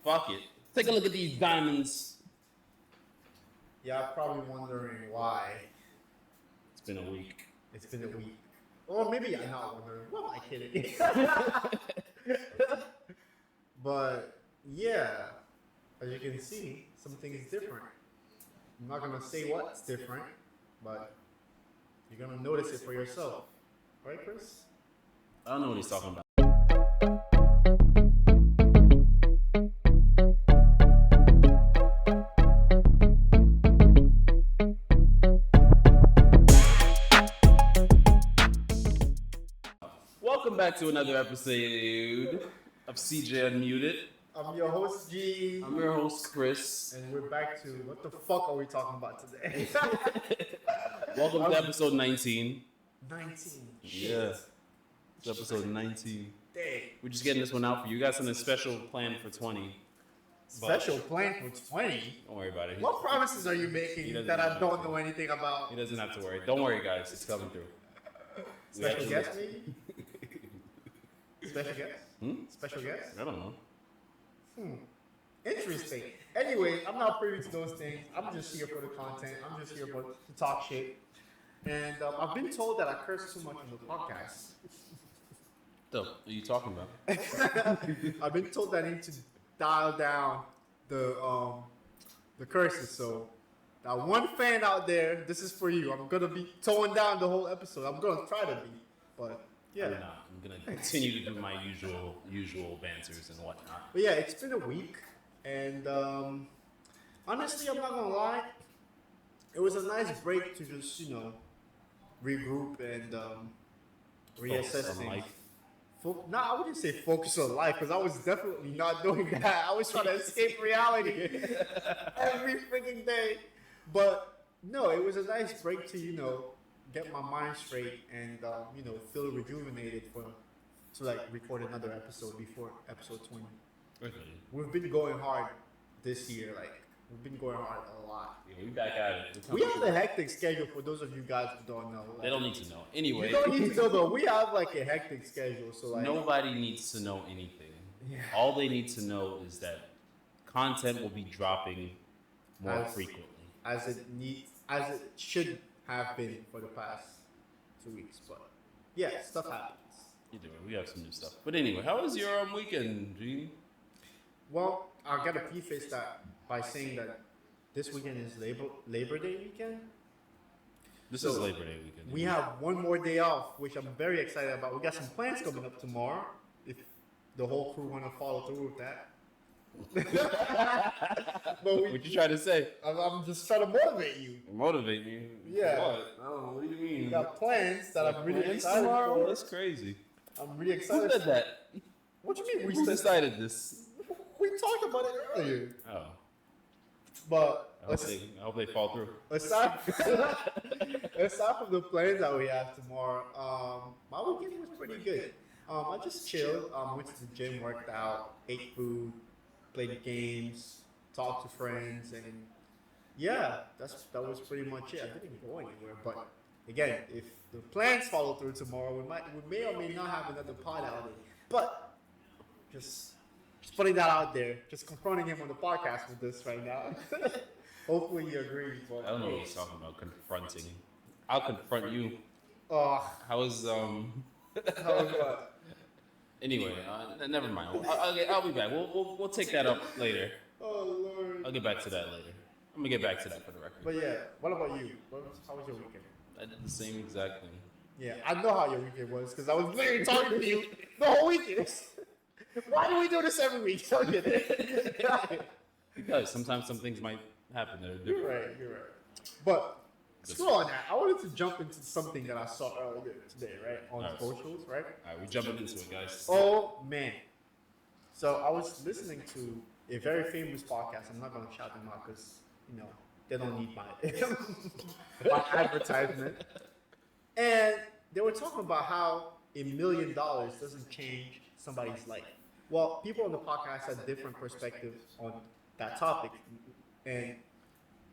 Fuck it. Take a look at these diamonds. Yeah, probably wondering why. It's been a week. It's been a week. Or maybe you're not wondering. What am I kidding? But yeah, as you can see, something is different. I'm not gonna say what's different, but you're gonna notice it for yourself. Right, Chris? I don't know what he's talking about. Welcome back to another episode of CJ Unmuted. I'm your host, G. I'm your host, Chris. And we're back to what the fuck are we talking about today? Welcome to episode 19. 19. Yeah. It's episode 19. Dang. We're just getting this one out for you. You got something special planned for 20. Special plan for 20? Don't worry about it. What promises are you making that I don't know anything He about? doesn't have to worry. Don't worry, guys. It's coming through. Special guest, maybe? Special guest? Special guest? I don't know. Interesting. Anyway, I'm not privy to those things. I'm just here for the content. I'm just here to talk shit. And I've been told that I curse too much on the podcast. What are you talking about? I've been told that I need to dial down the curses. So that one fan out there, this is for you. I'm gonna be towing down the whole episode. I'm gonna try to be, but yeah. I'm not. I'm gonna continue to do my usual banters and whatnot. But yeah, it's been a week, and honestly, I'm not gonna lie. It was a nice break to just regroup and reassess Focus on things. life. No, I wouldn't say focus on life because I was definitely not doing that. I was trying to escape reality every freaking day. But no, it was a nice break to get my mind straight and feel rejuvenated to record another episode before episode 20. Okay. We've been going hard this year, we've been going hard a lot. Yeah, we back at it. We have a hectic schedule for those of you guys who don't know. They don't need to know. Anyway, You don't need to know, but we have a hectic schedule. So nobody needs to know anything. Yeah. All they need to know is that content will be dropping more frequently. as it should have been for the past 2 weeks. But yeah, stuff happens. You do it. We have some new stuff. But anyway, how was your weekend, Gene? Well, I gotta preface that by saying that this weekend is Labor Day weekend. This So, is Labor Day weekend. We have one more day off, which I'm very excited about. We got some plans coming up tomorrow. If the whole crew want to follow through with that. But What you trying to say? I'm just trying to motivate you. Motivate me? Yeah. What? Oh, what do you mean? We got plans that I'm really Plans excited tomorrow? for. That's crazy. I'm really Who excited. said that? What you mean? Who decided this? We talked about it earlier. Oh, But I hope they fall through. aside from the plans that we have tomorrow, my weekend was pretty good. I just chilled. Went to the gym, worked out, ate food, played games, talked to friends, and yeah, that was pretty much it. I didn't go anywhere, but again, if the plans follow through tomorrow, we may or may not have another pod outing. But just putting that out there, just confronting him on the podcast with this right now. Hopefully you agree. But I don't know what he's talking about. Confronting. I'll confront you. Oh, How was how was what? Anyway, never mind. I'll be back. We'll take that up later. Oh Lord. I'll get back to that later. I'm gonna get back to that for the record. But yeah, what about you? How was your weekend? I did the same exact thing. Yeah, I know how your weekend was because I was literally talking to you the whole weekend. Why do we do this every week? Don't get it. Because sometimes some things might happen that are You're different. right. But screw on that. I wanted to jump into something that I saw earlier today, right? On Nice. socials, right? Alright, we're jumping into it, guys. Oh man. So I was listening to a very famous podcast. I'm not gonna shout them out because they don't need my advertisement. And they were talking about how $1 million doesn't change somebody's life. Well, people on the podcast had different perspectives on that topic, and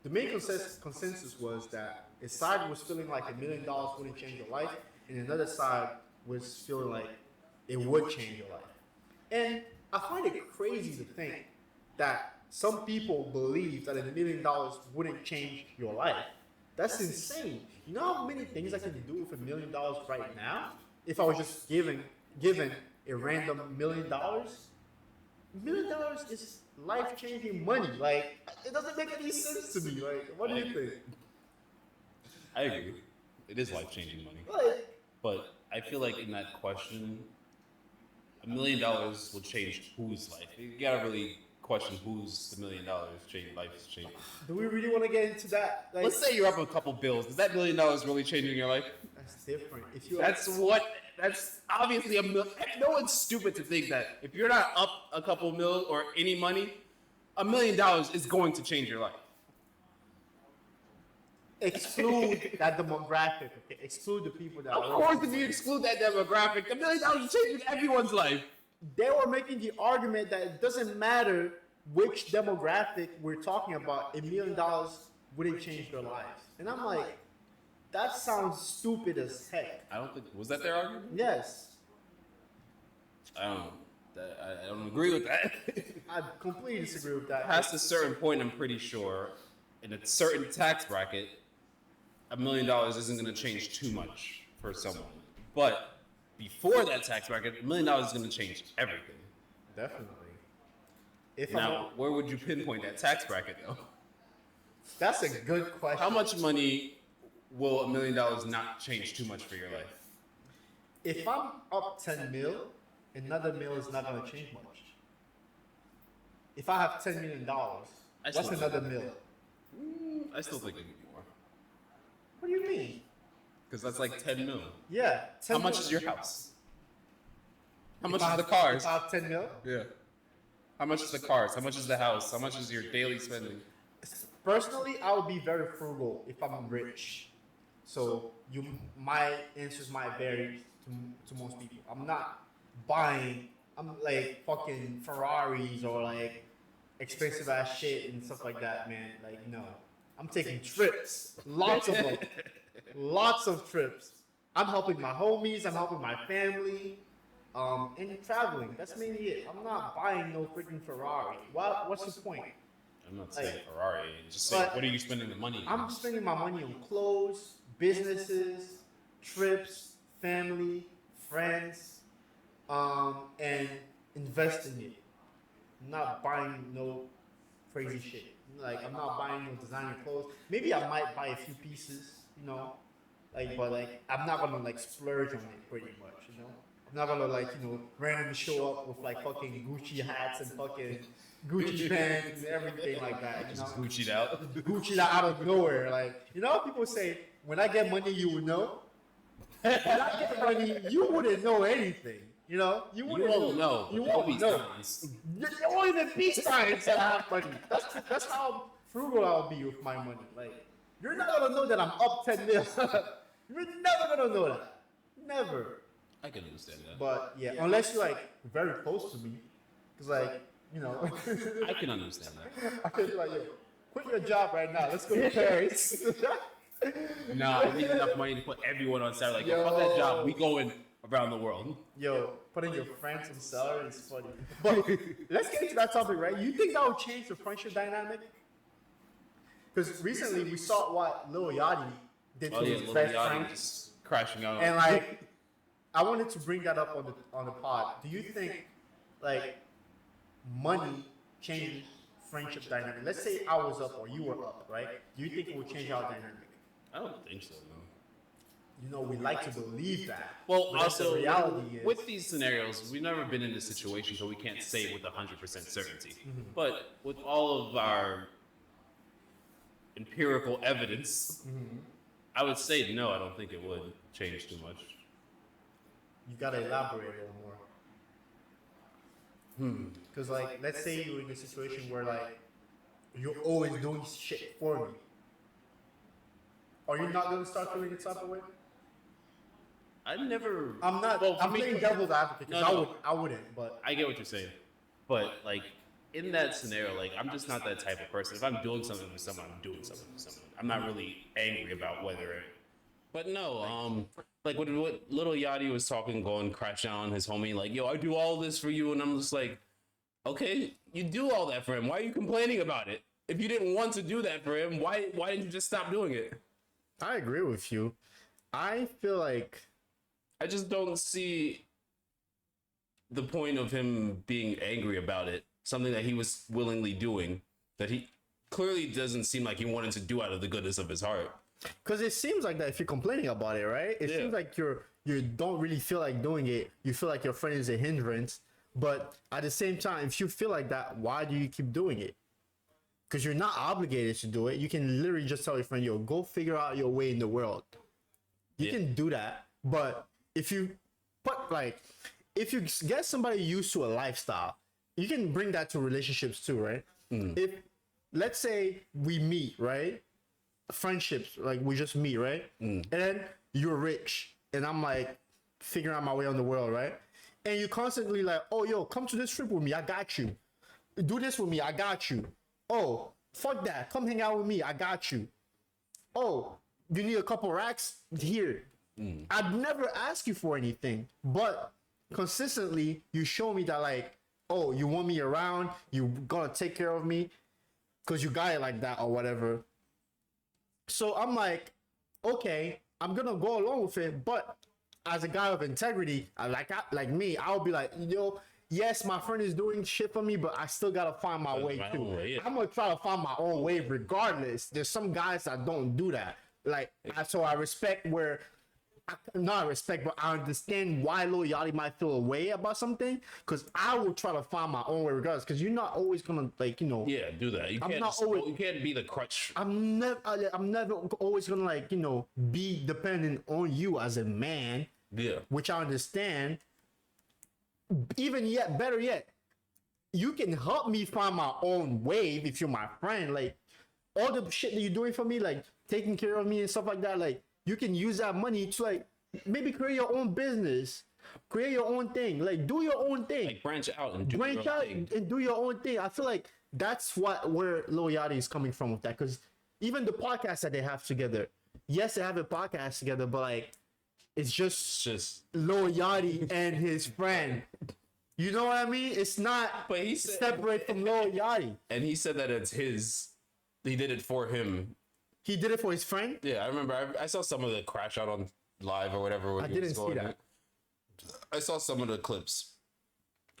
the main consensus was that a side was feeling like $1 million wouldn't change your life, and another side was feeling like it would change your life. And I find it crazy to think that some people believe that $1 million wouldn't change your life. That's insane. You know how many things I can do with $1 million right now if I was just given a random $1 million? $1 million is life changing money. Like it doesn't make any sense to me. Like, what do you think? I agree. It is life changing money. Like, But I feel like in that question, $1 million will change whose life. You gotta really question whose the $1 million life is changing. do we really want to get into that? Like, Let's say you're up a couple bills. Is that $1 million really changing your life? that's different. If you That's obviously no one's stupid to think that if you're not up a couple mil or any money, $1 million is going to change your life. exclude that demographic, okay? Exclude the people that. Of course, if you exclude that demographic, $1 million is changing everyone's life. They were making the argument that it doesn't matter which demographic we're talking about, $1 million wouldn't change their lives. And I'm like, that sounds stupid as heck. I don't think was that their argument. Yes, I don't. I don't agree with that. I completely disagree with that. Past a certain point, I'm pretty sure, in a certain tax bracket, $1 million isn't going to change too much for someone. But before that tax bracket, $1 million is going to change everything. Definitely. If Now, where would you pinpoint that tax bracket, though? that's a good question. How much money will $1 million not change too much for your life? If I'm up 10 mil, another mil is not going to change much. If I have $10 million, what's still another mil? I still think it'd be more. What do you mean? Because that's like 10 mil. Yeah. 10 How much mil. is your house? How much If I is the have- cars? If I have 10 mil, Yeah. How much is the cars? How much is the house? How much is your daily spending? personally, I would be very frugal if I'm rich. So my answers might vary to most people. I'm not buying. I'm like fucking Ferraris or like expensive ass shit and stuff like that, man. Like no, I'm taking trips, lots of them, lots of trips. I'm helping my homies. I'm helping my family. And traveling. That's mainly it. I'm not buying no freaking Ferrari. What's the point? I'm not saying Ferrari. Just saying, But what are you spending the money on? I'm spending my money on clothes, businesses, trips, family, friends, and investing it. I'm not buying no crazy shit. Like I'm not buying no designer clothes. Maybe I might buy a few pieces, you know. But I'm not gonna like splurge on it pretty much, you know. I'm not gonna like, randomly show up with like fucking Gucci hats and fucking Gucci pants and everything like that, you know. Just Gucci'd out. Gucci out of nowhere. Like, people say, when I get money, you will know. When I get money, you wouldn't know anything. You wouldn't You won't know. You There'll won't be know. signs. There won't even be signs that I have money. That's how frugal I'll be with my money. Like, you're not gonna know that I'm up 10 mil. You're never gonna know that. Never. I can understand that. But yeah, unless you're like very close to me. Cause like, I can understand that. I could be like, yo, quit your job right now. Let's go to Paris. Nah, I need enough money to put everyone on salary. Like, fuck that job. We going around the world. Yo, putting your friends on salary is funny. But let's get into that topic, right? You think that would change the friendship dynamic? Because recently we saw what Lil Yachty did to Oh yeah, his Lil best Yachty friend, just crashing out. and like, I wanted to bring that up on the pod. Do you think like money changes friendship dynamic? Let's say I was up or you were up, right? Do you think it would change our dynamic? I don't think so. No. We like to believe that. Well, but that's also, the reality is, with these scenarios, we've never been in this situation, so we can't say with 100% certainty. But with all of our empirical evidence, I would say no, I don't think it would change too much. you gotta elaborate a little more. Because like, let's say you're in a situation where like you're always doing shit for me. Are you not gonna start feeling the type of way? I never. I'm not. Well, for I'm me- playing devil's advocate because No, no. I wouldn't. But I get what you're saying, but like in that scenario, like I'm just not that type of person. If I'm doing something for someone, I'm doing something for someone. I'm not really angry about whether it. But no, like what Little Yachty was talking, going crash down on his homie, like, yo, I do all this for you, and I'm just like, Okay, you do all that for him. Why are you complaining about it? If you didn't want to do that for him, why didn't you just stop doing it? I agree with you. I feel like I just don't see the point of him being angry about it. Something that he was willingly doing, that he clearly doesn't seem like he wanted to do out of the goodness of his heart. because it seems like that if you're complaining about it, right? It seems like you don't really feel like doing it. You feel like your friend is a hindrance. But at the same time, if you feel like that, why do you keep doing it? Because you're not obligated to do it. You can literally just tell your friend, yo, go figure out your way in the world. You can do that. But if you get somebody used to a lifestyle, you can bring that to relationships too, right? If, let's say we meet, right? Friendships, like we just meet, right? And then you're rich and I'm like figuring out my way on the world, right? And you constantly like, oh, yo, come to this trip with me. I got you. Do this with me. I got you. Oh, fuck that. Come hang out with me. I got you. Oh, you need a couple racks? Here. I'd never ask you for anything, but consistently you show me that like, oh, you want me around. You gonna take care of me because you got it like that or whatever. So I'm like, okay, I'm gonna go along with it, but as a guy of integrity, like me, I'll be like, yo, yes, my friend is doing shit for me, but I still gotta find my way too. I'm gonna try to find my own way regardless. There's some guys that don't do that. Like, so I respect where, not respect, but I understand why Lil Yachty might feel a way about something, because I will try to find my own way regardless, because you're not always gonna, like, you know. Yeah, do that. You can't be the crutch. I'm never always gonna, like, you know, be dependent on you as a man. Yeah. Which I understand. Better yet, you can help me find my own wave if you're my friend. Like, all the shit that you're doing for me, like taking care of me and stuff like that, like, you can use that money to, like, maybe create your own business, create your own thing, like, do your own thing. Like, branch out and do your own thing. And do your own thing. I feel like that's where Lil Yachty is coming from with that, because even the podcast that they have together, yes, they have a podcast together, but like, it's just Lil Yachty and his friend. You know what I mean? It's not separate from Lil Yachty. And he said that it's his. He did it for him. He did it for his friend? Yeah, I remember. I saw some of the crash out on live or whatever. I didn't see that. I saw some of the clips.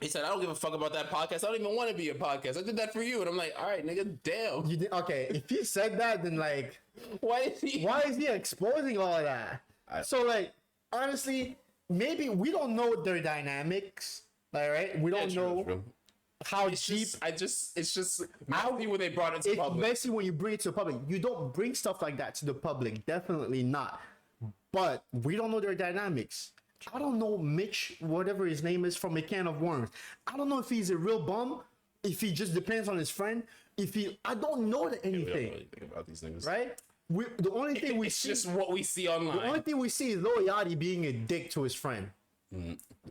He said, I don't give a fuck about that podcast. I don't even want to be a podcast. I did that for you. And I'm like, all right, nigga, damn. You did, okay, if he said that, then like, why is he exposing all of that? So like, honestly, maybe we don't know their dynamics. Like, right? We don't know how deep. It's just messy when they brought it to public. It's messy when you bring it to the public. You don't bring stuff like that to the public. Definitely not. But we don't know their dynamics. I don't know Mitch, whatever his name is, from A Can of Worms. I don't know if he's a real bum, if he just depends on his friend. I don't know anything. We don't really think about these things, right? The only thing we see, it's just what we see online. The only thing we see is Lil Yachty being a dick to his friend.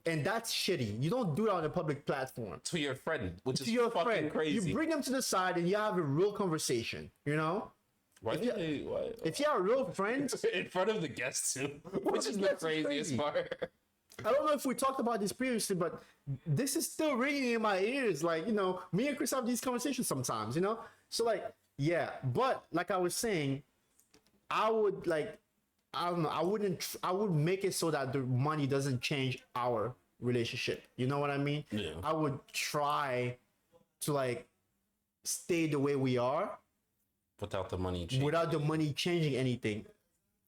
And that's shitty. You don't do that on a public platform. To your friend, which is fucking crazy. You bring them to the side and you have a real conversation, you know? If you have real friends... in front of the guests too, which is the craziest part. I don't know if we talked about this previously, but this is still ringing in my ears. Like, you know, me and Chris have these conversations sometimes, you know? So, like, yeah. But, like I was saying, I would, like... I don't know. I would make it so that the money doesn't change our relationship. You know what I mean? Yeah. I would try to like stay the way we are without the money changing anything.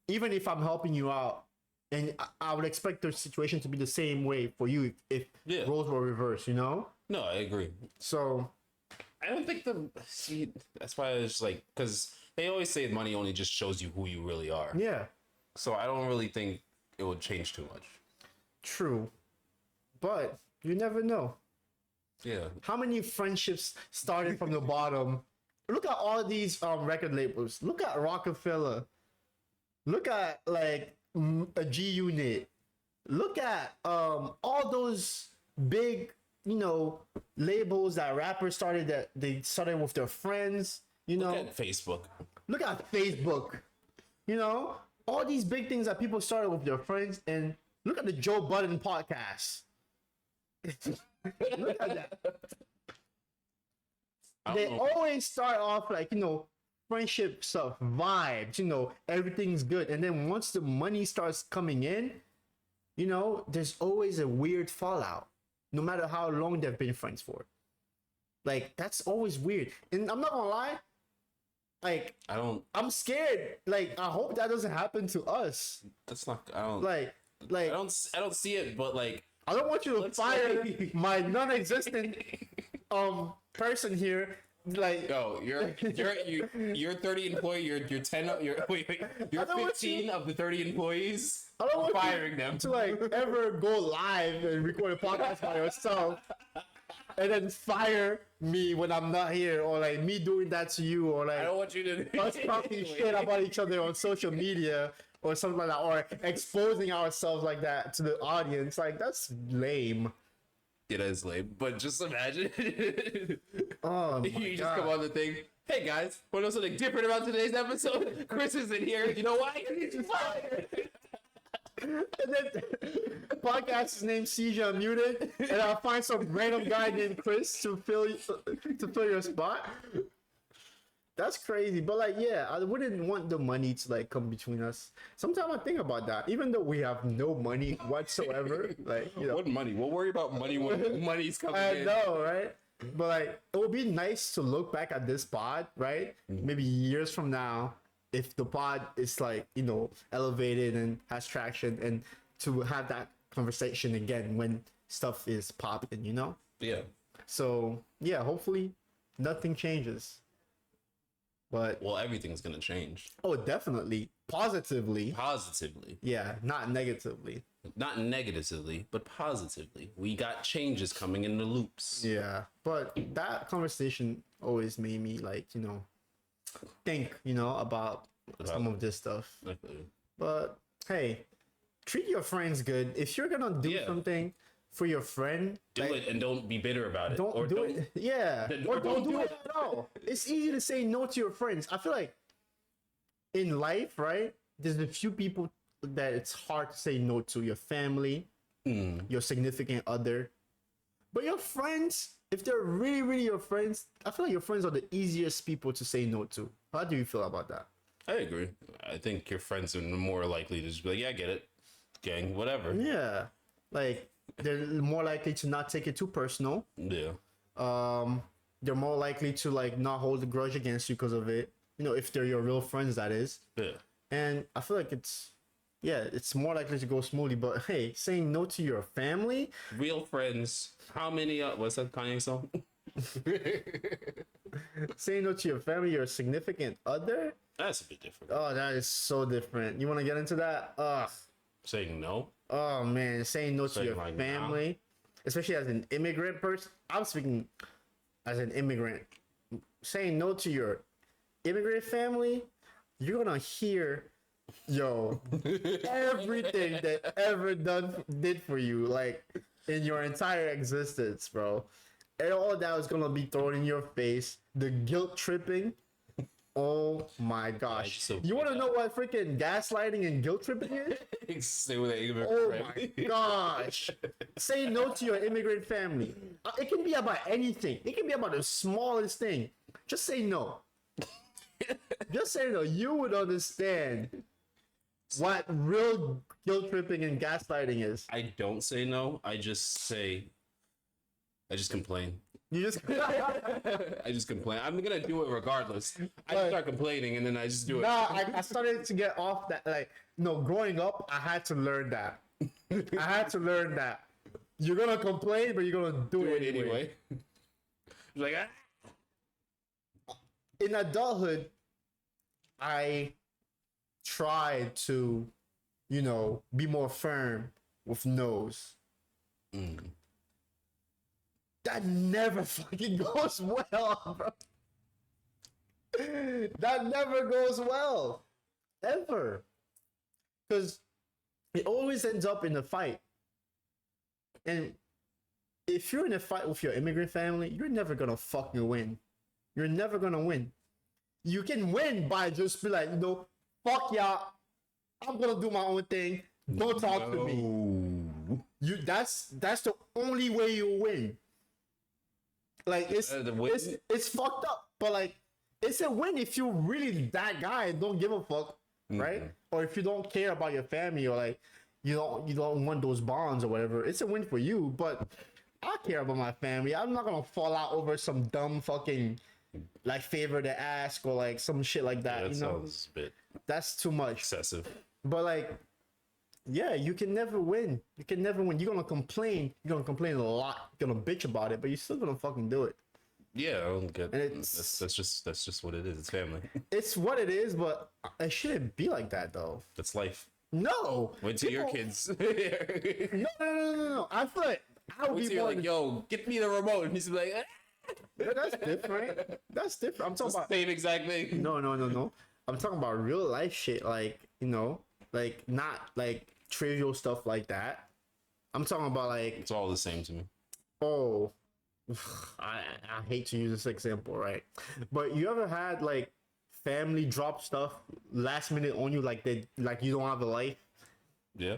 Even if I'm helping you out, and I would expect the situation to be the same way for you if roles were reversed. You know? No, I agree. So I don't think that's why it's like, because they always say money only just shows you who you really are. Yeah. So I don't really think it would change too much. True. But you never know. Yeah. How many friendships started from the bottom? Look at all these record labels. Look at Rockefeller. Look at like a G Unit. Look at all those big, you know, labels that rappers started, that they started with their friends. You know. Look at Facebook. Look at Facebook. You know. All these big things that people started with their friends, and look at the Joe Budden podcast. Look at that. they know. always start off like, friendship stuff, vibes, everything's good. And then once the money starts coming in, there's always a weird fallout, no matter how long they've been friends for. Like, that's always weird. And I'm not gonna lie, like, I'm scared. Like, I hope that doesn't happen to us. That's not. I don't. Like, I don't see it, but like. I don't want you to fire my non-existent person here. Like, yo, you're 30 employee. You're 10. You're 15 of the 30 employees. I don't want firing them to like ever go live and record a podcast by yourself, and then fire me when I'm not here, or like me doing that to you, or like I don't want you to us talking shit about each other on social media or something like that, or exposing ourselves like that to the audience. Like, that's lame. It is lame, but just imagine. Oh my you just God. come on the thing. Hey guys, want to know something different about today's episode? Chris isn't here. You know why? He's just fired. And then podcast is named Siege Unmuted, and I'll find some random guy named Chris to fill your spot. That's crazy, but like, yeah, I wouldn't want the money to like come between us. Sometimes I think about that, even though we have no money whatsoever. Like, What money? We'll worry about money when money's coming I in. know, right? But like, it would be nice to look back at this pod, right? Maybe years from now, if the pod is like, elevated and has traction, and to have that conversation again when stuff is popping, Yeah. So yeah, hopefully nothing changes. But Well, everything's gonna change definitely positively. positively, Yeah, not negatively. not negatively, but positively. We got changes coming in the loops. Yeah, but that conversation always made me like, think, about some of this stuff. But hey, treat your friends good. If you're gonna do something for your friend, Do like, it and don't be bitter about it. don't do it. Yeah, or don't do it it. at all. It's easy to say no to your friends. I feel like in life, right? There's a few people that it's hard to say no to: your family, your significant other. But your friends, if they're really, really your friends, I feel like your friends are the easiest people to say no to. How do you feel about that? I agree. I think your friends are more likely to just be like, yeah, I get it. Gang, whatever. Yeah, like they're more likely to not take it too personal. Yeah. They're more likely to like not hold a grudge against you because of it. If they're your real friends, that is. Yeah. And I feel like it's more likely to go smoothly. But hey, saying no to your family, Real friends. How many? What's that Kanye song? saying no to your family, your significant other, That's a bit different. oh, that is so different. You want to get into that? Ugh. Saying no. Oh man, saying no to Saying your like, family, especially as an immigrant person. I'm speaking as an immigrant. Saying no to your immigrant family, you're gonna hear, everything that ever did for you, like in your entire existence, bro. And all that is gonna be thrown in your face. The guilt tripping. Oh my gosh. so You want to bad. know what freaking gaslighting and guilt tripping is? Say with an immigrant Oh friend. my gosh. Say no to your immigrant family. It can be about anything. It can be about the smallest thing. Just say no. Just say no. You would understand what real guilt tripping and gaslighting is. I don't say no. I just complain. You just I just complain. I'm gonna do it regardless. I just start complaining and then I just do it. I started to get off that. Like, no, growing up, I had to learn that. I had to learn that. You're gonna complain, but you're gonna do it anyway. Like, In adulthood, I tried to, be more firm with no's. That never fucking goes well, bro. That never goes well. Ever. Because it always ends up in a fight. And if you're in a fight with your immigrant family, you're never gonna fucking win. You're never gonna win. You can win by just be like, fuck y'all. I'm gonna do my own thing. Don't talk to me. That's the only way you win. Like The win? it's fucked up, but like it's a win if you're really that guy and don't give a fuck, right? Or if you don't care about your family, or like you don't want those bonds or whatever. It's a win for you, but I care about my family. I'm not gonna fall out over some dumb fucking like favor to ask or like some shit like that. That You know, sounds a bit that's too much. excessive. But like, yeah, you can never win. You can never win. You're gonna complain. You're gonna complain a lot. You're gonna bitch about it, but you're still gonna fucking do it. Yeah, I don't get. And it's- That's just what it is. It's family. It's what it is, but it shouldn't be like that though. That's life. No. Wait till your People- kids. No. I feel like I would Wait be till you're more. like, yo, get me the remote, and he's like, Yeah, that's different. That's different. I'm talking about. same exact thing. No. I'm talking about real life shit. Like like not like trivial stuff like that. I'm talking about like, It's all the same to me. oh, I hate to use this example, right? But you ever had like family drop stuff last minute on you, like you don't have a life? Yeah.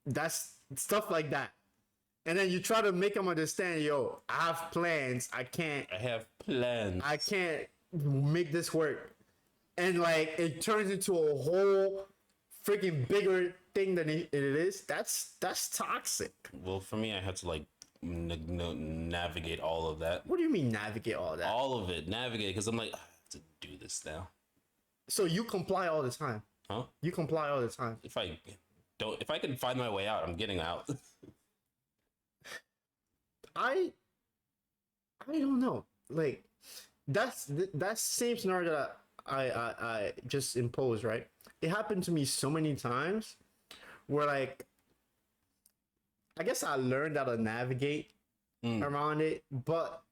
That's stuff like that. And then you try to make them understand, yo, I have plans. I can't make this work. And like it turns into a whole freaking bigger thing than it is. That's toxic. Well, for me, I had to like navigate all of that. What do you mean navigate all that? All of it, navigate, because I'm like, I have to do this now. So you comply all the time. Huh? You comply all the time. If I can find my way out, I'm getting out. I don't know. Like that's same scenario that I just imposed, right? It happened to me so many times where like I guess I learned how to navigate around it, but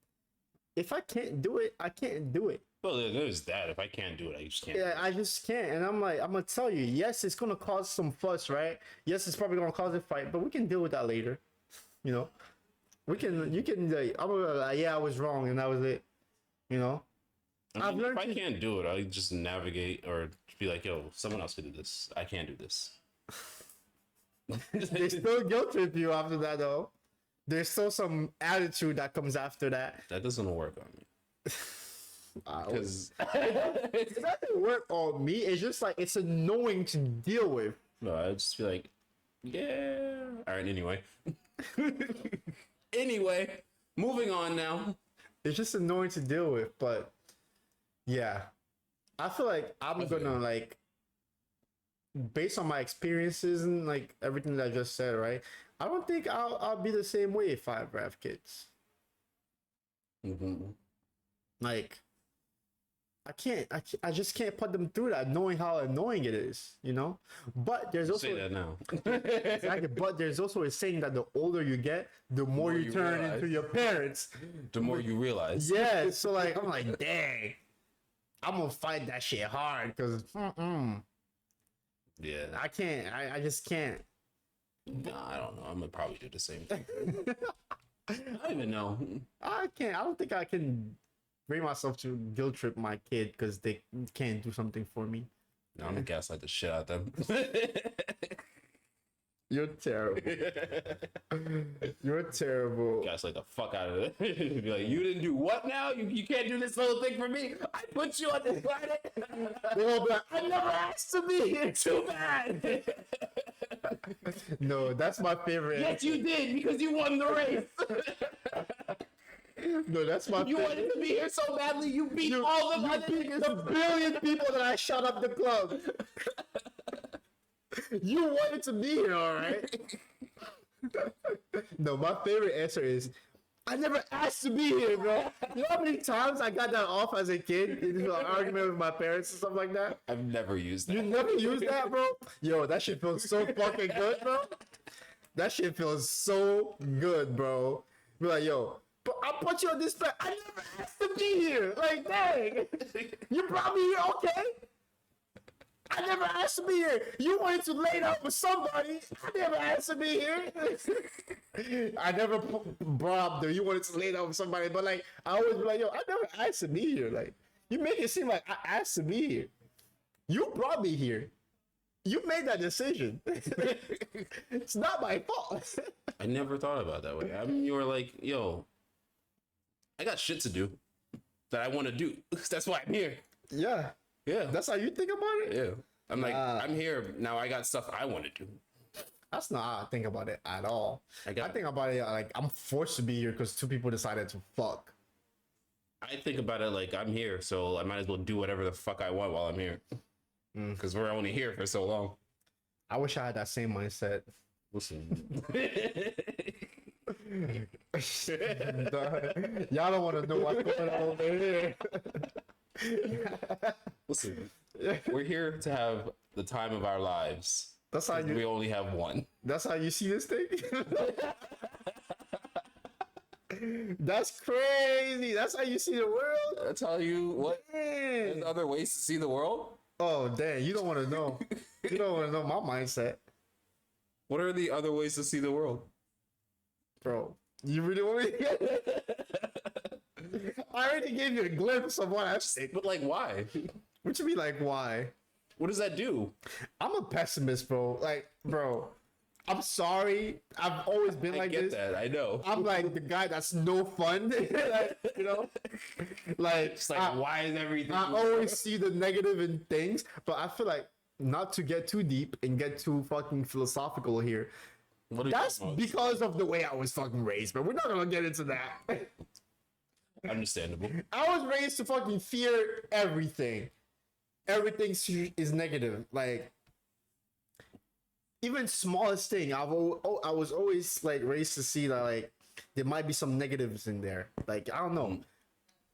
if I can't do it, I can't do it. Well, there's that. If I can't do it, I just can't. Yeah, I just can't. And I'm like, I'm gonna tell you, yes, it's gonna cause some fuss, right? Yes, it's probably gonna cause a fight, but we can deal with that later. You know? You can like, I'm gonna like, yeah, I was wrong and that was it. You know? I I've mean, learned if I to- can't do it, I just navigate or be like, yo, someone else can do this. I can't do this. They still guilt trip you after that though. There's still some attitude that comes after that. That doesn't work on me. Because It doesn't work on me. It's just like it's annoying to deal with. no, I'd just be like, yeah. All right, anyway. Anyway, moving on now. It's just annoying to deal with, but yeah. I feel like I'm gonna like based on my experiences and like everything that I just said, right? I don't think I'll be the same way if I ever have kids. Mm-hmm. Like I just can't put them through that knowing how annoying it is, you know? But there's also Say that now. exactly, but there's also a saying that the older you get, the more you turn realize. into your parents. The more you realize. Yeah, so like I'm like, dang, I'm gonna fight that shit hard because Yeah. I can't. I just can't. Nah, I don't know. I'm gonna probably do the same thing. I don't even know. I can't. I don't think I can bring myself to guilt trip my kid because they can't do something for me. No, I'm gonna gaslight the shit out of them. You're terrible. You're terrible. Gaslight the fuck out of it. Be like, you didn't do what now? You can't do this little thing for me? I put you on this planet. They all be like, I never asked to be here. Too bad. No, that's my favorite. Yes, you did, because you won the race. No, that's my You favorite. wanted to be here so badly, you beat all the other niggas. The billion people that I shut up the club. You wanted to be here, all right? No, my favorite answer is, I never asked to be here, bro. You know how many times I got that off as a kid in an argument with my parents and stuff like that? I've never used that. You never used that, bro? Yo, that shit feels so fucking good, bro. That shit feels so good, bro. Be like, yo, but I put you on this plan. I never asked to be here. Like, dang. You brought me here, okay? I never asked to be here. You wanted to lay down with somebody. I never asked to be here. I never brought up that you wanted to lay down with somebody, but like, I always be like, yo, I never asked to be here. Like, you make it seem like I asked to be here. You brought me here. You made that decision. It's not my fault. I never thought about it that way. I mean, you were like, yo. I got shit to do that I want to do. That's why I'm here. Yeah, Yeah. that's how you think about it. Yeah. I'm like, I'm here now. I got stuff I want to do. That's not how I think about it at all. I think about it like I'm forced to be here because two people decided to fuck. I think about it like I'm here, so I might as well do whatever the fuck I want while I'm here. Because we're only here for so long. I wish I had that same mindset. Listen. Y'all don't want to know what's going on over here. Listen. We're here to have the time of our lives. That's how We you. only have one. That's how you see this thing. That's crazy. That's how you see the world. I tell you what. Dang. There's other ways to see the world. Oh damn! You don't want to know. You don't want to know my mindset, What are the other ways to see the world? bro. You really want me? I already gave you a glimpse of what I think. But like, why? What you mean, like, why? What does that do? I'm a pessimist, bro. Like, bro, I'm sorry. I've always been I like get this. that. I know. I'm like the guy that's no fun. Like, you know, like, It's like, why is everything? I always see the negative in things, but I feel like not to get too deep and get too fucking philosophical here. What are you That's talking about? because of the way I was fucking raised, but we're not gonna get into that. Understandable. I was raised to fucking fear everything. Everything is negative. Like, even smallest thing, I was always like raised to see that like there might be some negatives in there. Like, I don't know.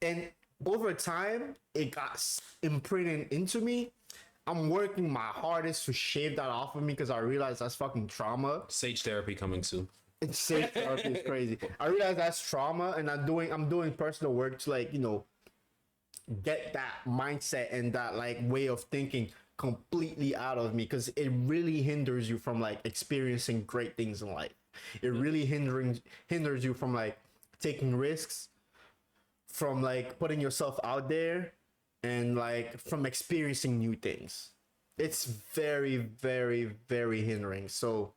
And over time, it got imprinted into me. I'm working my hardest to shave that off of me because I realize that's fucking trauma. Sage therapy coming soon. It's safe therapy is crazy. I realize that's trauma, and I'm doing personal work to, like, you know, get that mindset and that like way of thinking completely out of me, because it really hinders you from like experiencing great things in life. It really hinders you from like taking risks, from like putting yourself out there, and like from experiencing new things. It's very, very, very hindering. So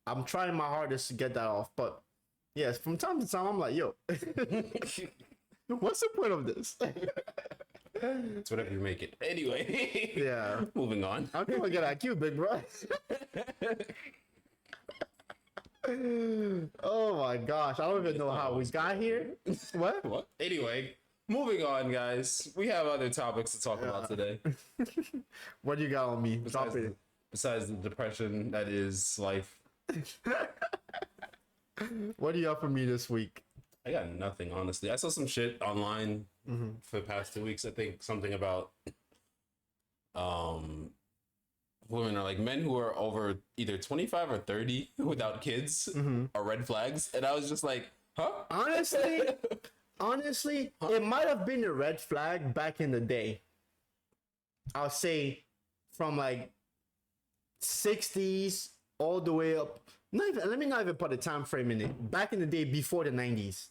I'm trying my hardest to get that off, but yes, from time to time I'm like, yo, what's the point of this? It's whatever you make it. Anyway. Yeah. Moving on. I'm gonna get IQ, big bro. Oh my gosh, I don't even know how we got here. What? What? Anyway, moving on, guys. We have other topics to talk about today. What do you got on me? Drop Besides, it. besides the depression that is life. What do you have for me this week? I got nothing, honestly. I saw some shit online for the past 2 weeks. I think something about women are like men who are over either 25 or 30 without kids are red flags. And I was just like, huh? Honestly, it might have been a red flag back in the day. I'll say from like 60s all the way up. Let me not even put a time frame in it. Back in the day before the 90s.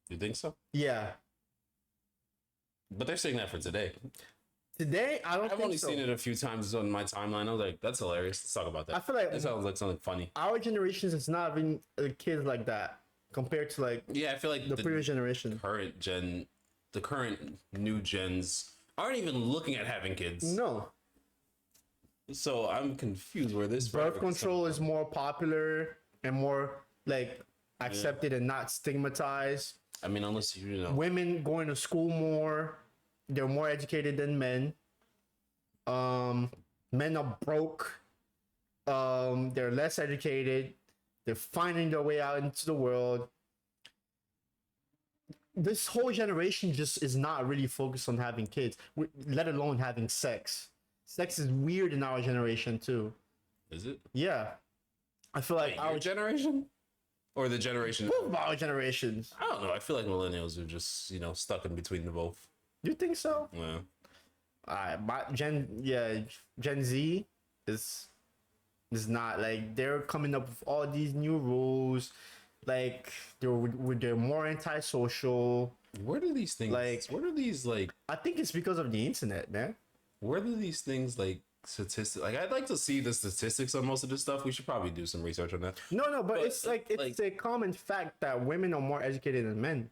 You think so? Yeah. But they're saying that for today. Today, I don't I've think only so. seen it a few times on my timeline. I was like, that's hilarious. Let's talk about that. I feel like that sounds like something funny. our generation is not having kids like that compared to like Yeah, I feel like the previous generation. the current new gens aren't even looking at having kids. No. So I'm confused where this Birth control is more popular and more like accepted and not stigmatized. I mean, unless you know. Women going to school more. They're more educated than men. Men are broke. They're less educated. They're finding their way out into the world. This whole generation just is not really focused on having kids, let alone having sex. Sex is weird in our generation too. Is it? Yeah. I feel like Our generation? Or the generation? both of our generations. I don't know. I feel like millennials are just, stuck in between the both. You think so? Yeah. Gen Z is not like they're coming up with all these new rules, like they're more antisocial. Where do these things, I think it's because of the internet, man. where do these things, statistics, I'd like to see the statistics on most of this stuff. We should probably do some research on that. No, but it's But, it's a common fact that women are more educated than men.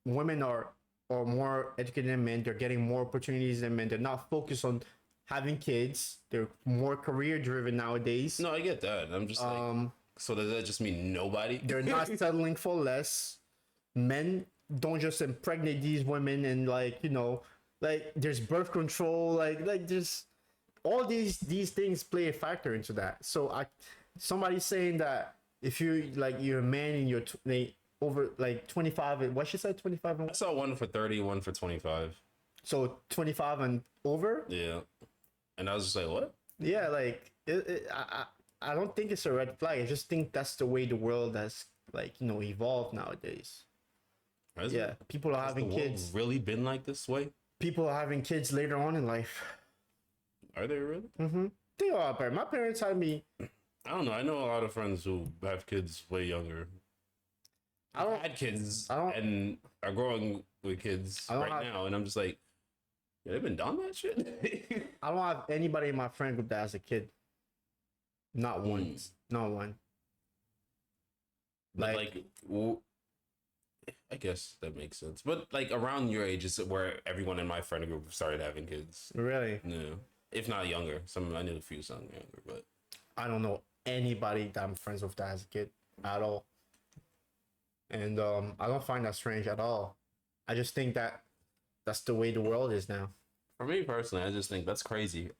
women are more educated than men. They're getting more opportunities than men. They're not focused on having kids. They're more career driven nowadays. No, I get that. I'm just like, so does that just mean nobody? They're not settling for less. Men don't just impregnate these women and like, you know, like there's birth control, like there's all these things play a factor into that. So somebody's saying that if you like you're a man and you're over like 25, what she said 25 I saw one for 30, one for 25. so 25 and over. Yeah, and I was just like, what? Yeah, like I don't think it's a red flag. I just think that's the way the world has like, you know, evolved nowadays. Has Yeah, people are has having the world kids. really been like this way? People are having kids later on in life. Are they really? They are. But my parents had me. I don't know. I know a lot of friends who have kids way younger. I don't. Had kids I don't- and are growing with kids don't right have- now, and I'm just like, yeah, they've been done that shit. I don't have anybody in my friend group that has a kid. Not one. Not one. But like, I guess that makes sense. But like around your age is where everyone in my friend group started having kids. Really, No, if not younger. Some I knew a few some younger, but I don't know anybody that I'm friends with that has a kid at all. And I don't find that strange at all. I just think that that's the way the world is now. for me personally, I just think that's crazy.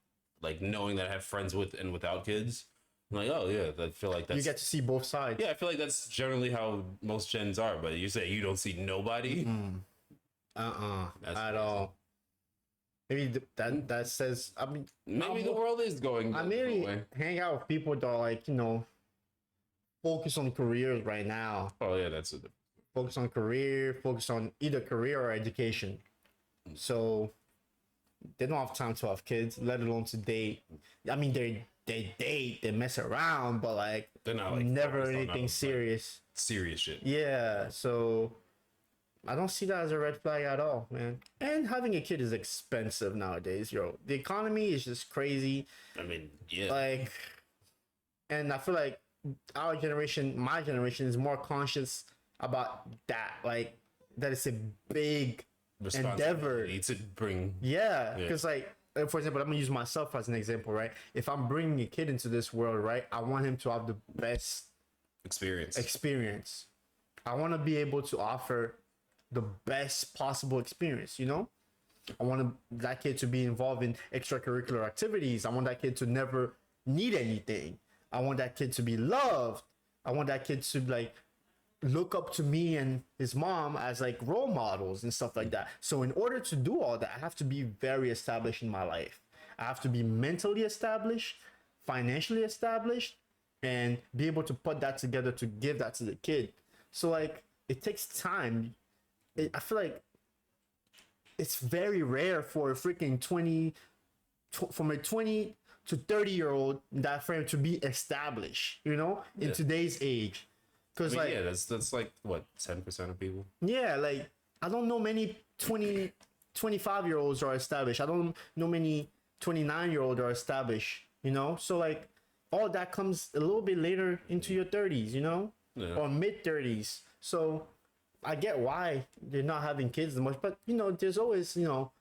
Like knowing that I have friends with and without kids, I'm like, oh yeah, I feel like that's You get to see both sides. yeah, I feel like that's generally how most gens are. But you say you don't see nobody. That's At crazy. all. Maybe that says. I mean, Maybe the world is going. I that mainly way. hang out with people that are like, you know, focus on careers right now. Oh yeah, that's it. Focus on career, focus on either career or education. So they don't have time to have kids, let alone to date. I mean, they date, they mess around, but like They're not like never focused on anything like, serious. serious shit. Yeah, so I don't see that as a red flag at all, man. And having a kid is expensive nowadays, yo. The economy is just crazy. I mean, yeah. Like, and I feel like our generation, my generation, is more conscious about that. Like, that it's a big endeavor. Responsibility to bring. Yeah, because like, for example, I'm gonna use myself as an example, right? If I'm bringing a kid into this world, right, I want him to have the best experience. I want to be able to offer the best possible experience, you know? I want that kid to be involved in extracurricular activities. I want that kid to never need anything. I want that kid to be loved. I want that kid to like look up to me and his mom as like role models and stuff like that. So in order to do all that, I have to be very established in my life. I have to be mentally established, financially established, and be able to put that together to give that to the kid. So like it takes time. I feel like it's very rare for a freaking 20 to 30-year-old that frame to be established, you know, in today's age. Because I mean, like yeah, that's like what 10% of people. yeah, like I don't know many 25-year-olds are established. I don't know many 29-year-olds are established, you know? So like all that comes a little bit later into your 30s, you know? Yeah. Or mid 30s. So I get why they're not having kids as much, but you know, there's always, you know,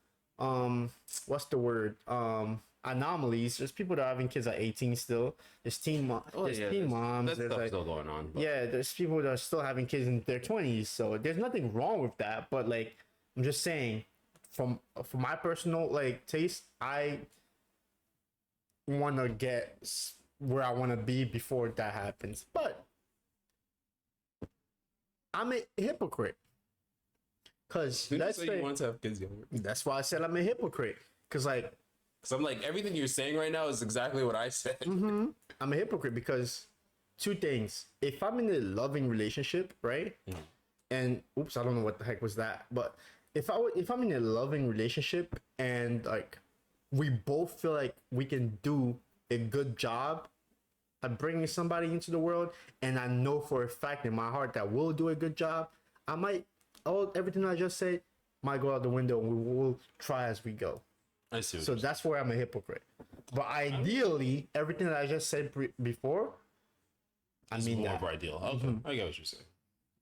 what's the word? Anomalies. There's people that are having kids at 18 still. There's teen moms. That There's stuff's like, still going on. But yeah, there's people that are still having kids in their 20s. So there's nothing wrong with that. But like, I'm just saying, from my personal like taste, I want to get where I want to be before that happens. But I'm a hypocrite. Cause Did you let's say say you want to have kids younger? that's why I said I'm a hypocrite. Cause like So I'm like, everything you're saying right now is exactly what I said. I'm a hypocrite because two things. If I'm in a loving relationship, right? And oops, I don't know what the heck was that. But if I'm in a loving relationship and like we both feel like we can do a good job at bringing somebody into the world, and I know for a fact in my heart that we'll do a good job, I might everything I just said might go out the window and we will try as we go. I see. What So you're that's where I'm a hypocrite. But ideally, everything that I just said before, I saying. mean More that. of our ideal. Okay, I get what you're saying.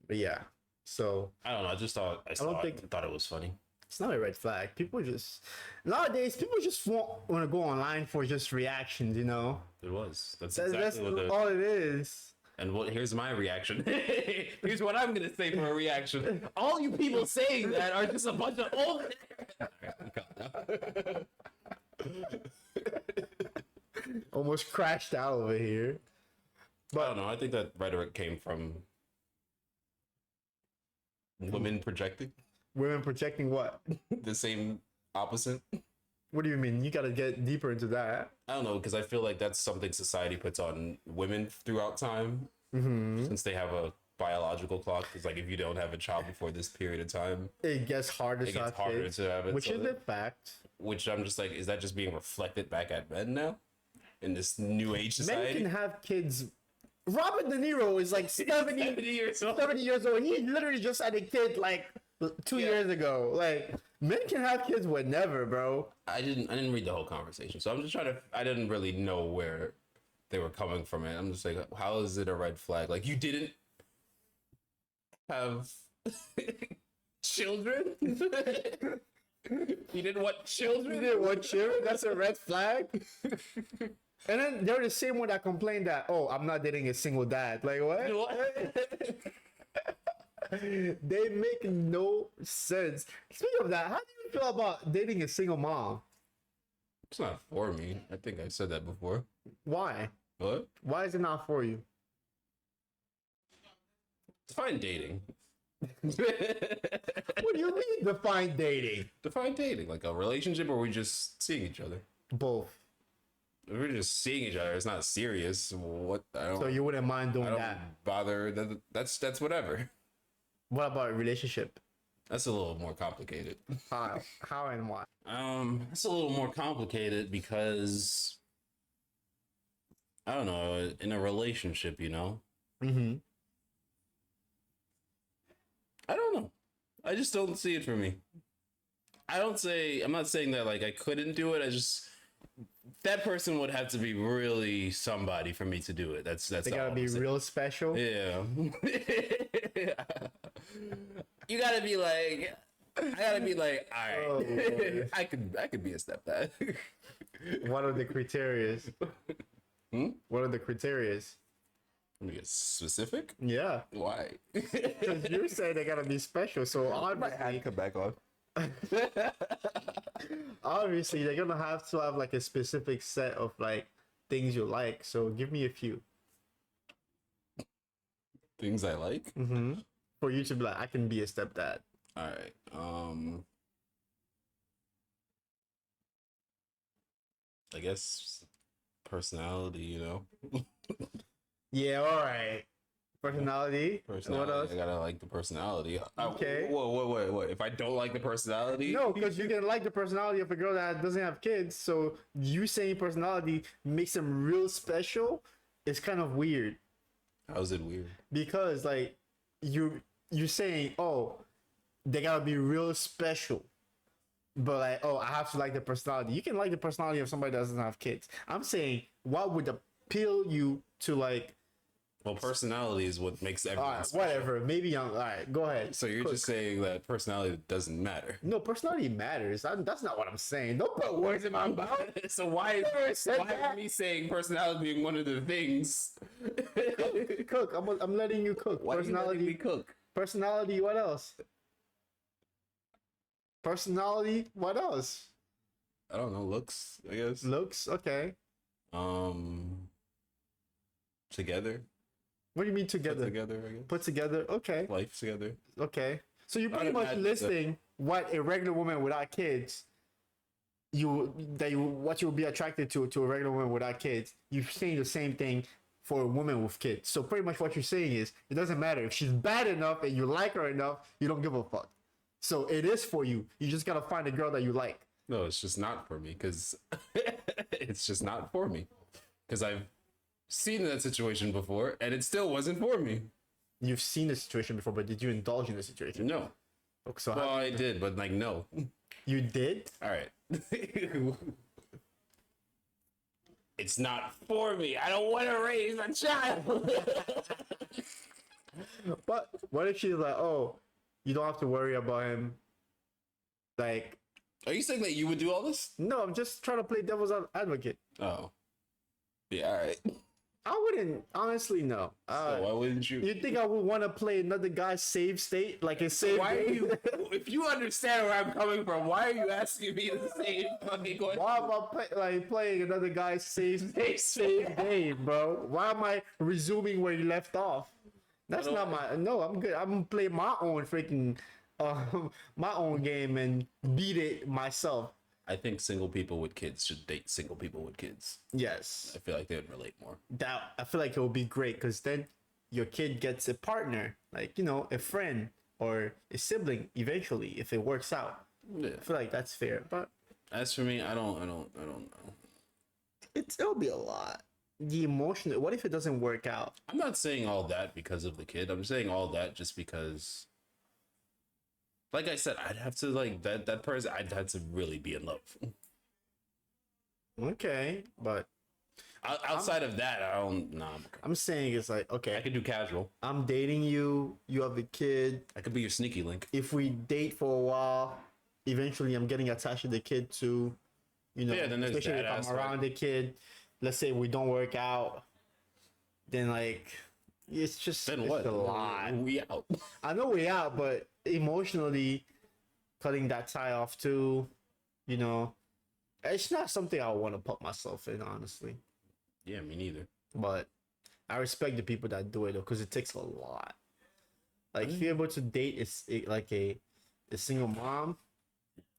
But yeah, So I don't know. I just thought thought it was funny. it's not a red flag. People just nowadays people just want to go online for just reactions. You know, It was. That's that's exactly what the. all it is. And here's my reaction. Here's what I'm gonna say for a reaction. All you people saying that are just a bunch of old. Almost crashed out over here. I don't know. I think that rhetoric came from women projecting Women projecting what? the same opposite. What do you mean? You got to get deeper into that. I don't know, because I feel like that's something society puts on women throughout time, since they have a biological clock. It's like if you don't have a child before this period of time, It gets harder it to gets have harder kids, to have it. which so is that- a fact. which I'm just like, is that just being reflected back at men now in this new age Men society? can have kids. Robert De Niro is like 70, 70 years old. 70 years old. He literally just had a kid like 2 years ago. Like men can have kids whenever, bro. I didn't read the whole conversation, so I'm just trying to. I didn't really know where they were coming from. It. I'm just like, how is it a red flag? Like you didn't have children. You didn't want children. You didn't want children? That's a red flag. And then they're the same one that complained that, oh, I'm not dating a single dad. Like what? What? They make no sense. Speaking of that, how do you feel about dating a single mom? It's not for me. I think I said that before. Why? What? Why is it not for you? Define dating. What do you mean define dating? Define dating, like a relationship, or we just seeing each other. Both. If we're just seeing each other, it's not serious. What? I don't. So you wouldn't mind doing I don't that. bother. That's whatever. What about a relationship? That's a little more complicated. How and why? It's a little more complicated because I don't know. In a relationship, you know, Mm-hmm. I don't know. I just don't see it for me. I'm not saying that like I couldn't do it. I just that person would have to be really somebody for me to do it. That's They all gotta I'm be saying. real special. Yeah. You gotta be like, I gotta be like, all right, Oh, boy. I could be a stepdad. What are the criteria? What are the criteria? Let me get specific. Yeah, Why? because you said they gotta be special. So obviously, come back on. obviously they're gonna have to have like a specific set of like things you like. So give me a few. Things I like. Mm-hmm. For you to be like, I can be a stepdad. All right. I guess personality. You know. Yeah, all right. Personality. Personality. What else? I gotta like the personality. Okay. Whoa. If I don't like the personality, No, because you can like the personality of a girl that doesn't have kids. So you saying personality makes them real special. It's kind of weird how's it weird? because like you saying, oh, they gotta be real special. But like, oh, I have to like the personality. You can like the personality of somebody that doesn't have kids. I'm saying, what would appeal you to like? Well, personality is what makes All everyone. right, special. whatever. Maybe I'm all right. Go ahead. So you're Cook. just saying that personality doesn't matter. No, personality matters. That's not what I'm saying. Don't put words in my mouth. So why never said is that. me saying personality being one of the things? Cook. I'm letting you cook. Why Personality. you letting me cook? Personality. What else? Personality. What else? I don't know. Looks, I guess. Looks. Okay. Together. What do you mean Put together? together, I guess. Put together. Okay. Life together. Okay. So you're pretty don't much imagine listing what a regular woman without kids what you would be attracted to a regular woman without kids. You're saying the same thing for a woman with kids. So pretty much what you're saying is it doesn't matter if she's bad enough and you like her enough, you don't give a fuck. So it is for you. You just gotta find a girl that you like. No, it's just not for me because it's just not for me because I've seen that situation before and it still wasn't for me. You've seen the situation before, but did you indulge in the situation? No. So Well, I did, but like no. you did? All right. It's not for me. I don't want to raise a child. But what if she's like, oh, you don't have to worry about him? Like, Are you saying that you would do all this? no, I'm just trying to play devil's advocate. Oh, yeah. All right. I wouldn't honestly no. So why wouldn't you? You think I would want to play another guy's save state like a save? Why are game? you? If you understand where I'm coming from, why are you asking me the same fucking question? Why am I playing another guy's save game, bro? Why am I resuming where you left off? That's not my. No, I'm good. I'm gonna play my own freaking, my own game and beat it myself. I think single people with kids should date single people with kids. Yes, I feel like they would relate more. that I feel like it would be great because then your kid gets a partner, like a friend or a sibling eventually if it works out. Yeah. I feel like that's fair, but As for me, I don't know. it'll be a lot. The emotional. What if it doesn't work out? I'm not saying all that because of the kid. I'm saying all that just because, like I said, I'd have to like that person. I'd have to really be in love. Okay, but Outside of that, I don't. Nah, I'm saying it's like I okay, could do casual. I'm dating you. You have a kid. I could be your sneaky link. If we date for a while, eventually I'm getting attached to the kid too. Yeah, then there's especially that if I'm aspect. around the kid. Let's say we don't work out, then like it's just Then it's what? a lot. We out. I know we're out, but emotionally cutting that tie off too, it's not something I want to put myself in, honestly. Yeah, me neither. But I respect the people that do it though, because it takes a lot. Like if you're able to date like a single mom,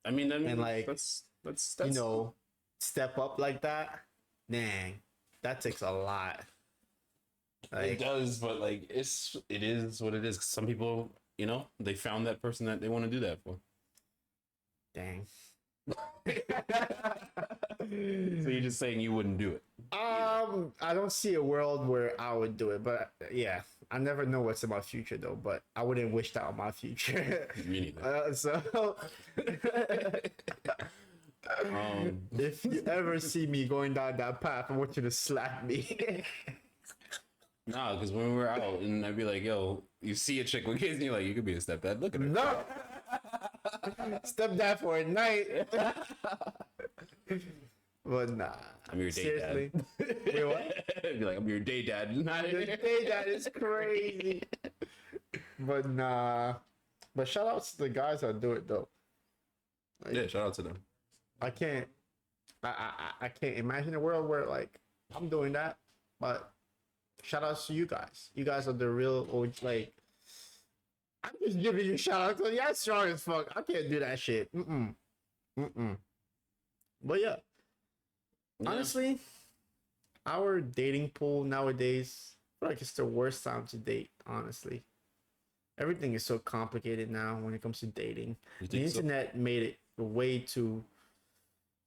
I mean, And, like, that's step up like that, dang, that takes a lot. it Like, does, but like it is what it is. Some people, they found that person that they want to do that for. dang. So you're just saying you wouldn't do it. I don't see a world where I would do it, but yeah, I never know what's in my future though. But I wouldn't wish that on my future. Me neither. So if you ever see me going down that path, I want you to slap me. Nah, because when we were out, and I'd be like, "Yo, you see a chick with kids, and you're like, you could be a stepdad. Look at her." No, stepdad for a night. But nah, I'm your date seriously. Wait, what? I'd be like, "I'm your day dad." Not The day that is crazy. But nah. But shout out to the guys that do it though. Yeah, shout out to them. I can't I can't imagine a world where like I'm doing that. But shout outs to you guys. You guys are the real OG, like I'm just giving you shout outs. Yeah, strong as fuck. I can't do that shit. But yeah. Yeah. Honestly, our dating pool nowadays, I feel like it's the worst time to date, honestly. Everything is so complicated now when it comes to dating. You The think so? internet made it way too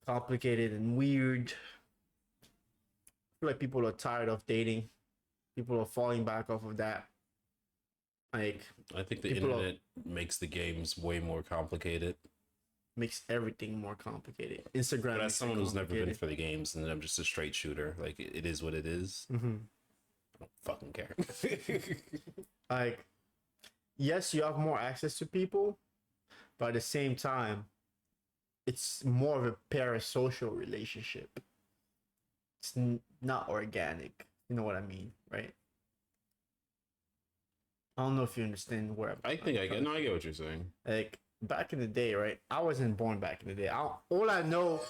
complicated and weird. I feel like people are tired of dating. People are falling back off of that. Like, I think the people are- internet makes the games way more complicated. makes everything more complicated. Instagram. But as makes it someone who's never been complicated. for the games, and I'm just a straight shooter, like it is what it is. Mhm. I don't fucking care. Like, yes, you have more access to people, but at the same time, it's more of a parasocial relationship. It's not organic. You know what I mean, right? I don't know if you understand where I think I get. No, I get what you're saying. Like back in the day, right? I wasn't born back in the day. All I know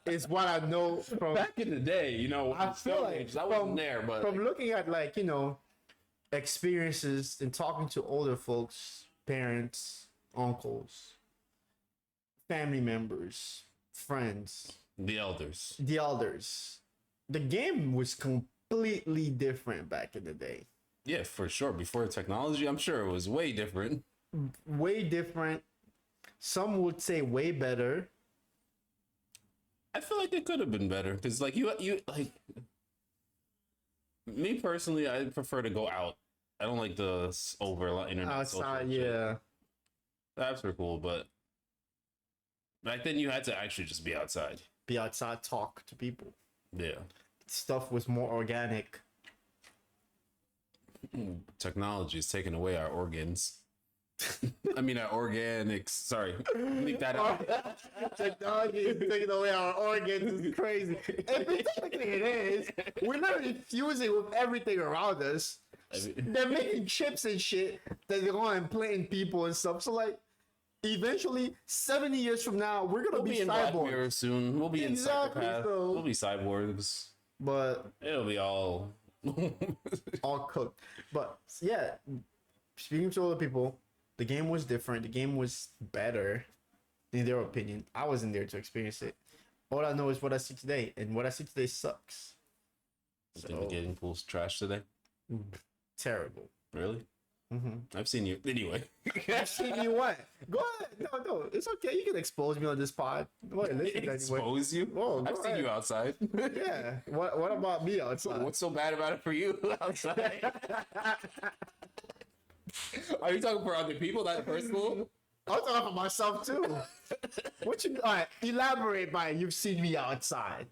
is what I know from Back in the day, I feel like I wasn't there, but from looking at like experiences and talking to older folks, parents, uncles, family members, friends, the elders. the elders. The game was completely different back in the day. Yeah, for sure. Before technology, I'm sure it was way different. Way different. Some would say way better. I feel like it could have been better because, like, you like me personally, I prefer to go out. I don't like the over internet. social Outside, shit. yeah. Apps are cool, but back then you had to actually just be outside. Be outside, talk to people. Yeah, Stuff was more organic. Technology is taking away our organs. I mean, our organics. Sorry, leave that out. Technology is taking away our organs. It's crazy. And technically it is. We're literally fusing with everything around us. They're making chips and shit that they're going to implant in people and stuff. So like, eventually, 70 years from now, we're gonna We'll be be in Black cyborgs. Mirror soon. We'll be Exactly, in psychopaths. so- We'll be cyborgs. But It'll be all. all cooked. But yeah, speaking to other people, the game was different. The game was better, in their opinion. I wasn't there to experience it. All I know is what I see today, and what I see today sucks. You think the dating pool's trash today? Terrible. Really? Mm-hmm. I've seen you anyway. I've seen you what? Go ahead. No, it's okay. You can expose me on this pod. Go ahead, listen anyway. Expose you? Oh, go I've seen ahead. you outside. Yeah. What about me outside? What's so bad about it for you outside? Are you talking for other people? That personal? I'm talking for myself too. What you? All right, elaborate by you've seen me outside.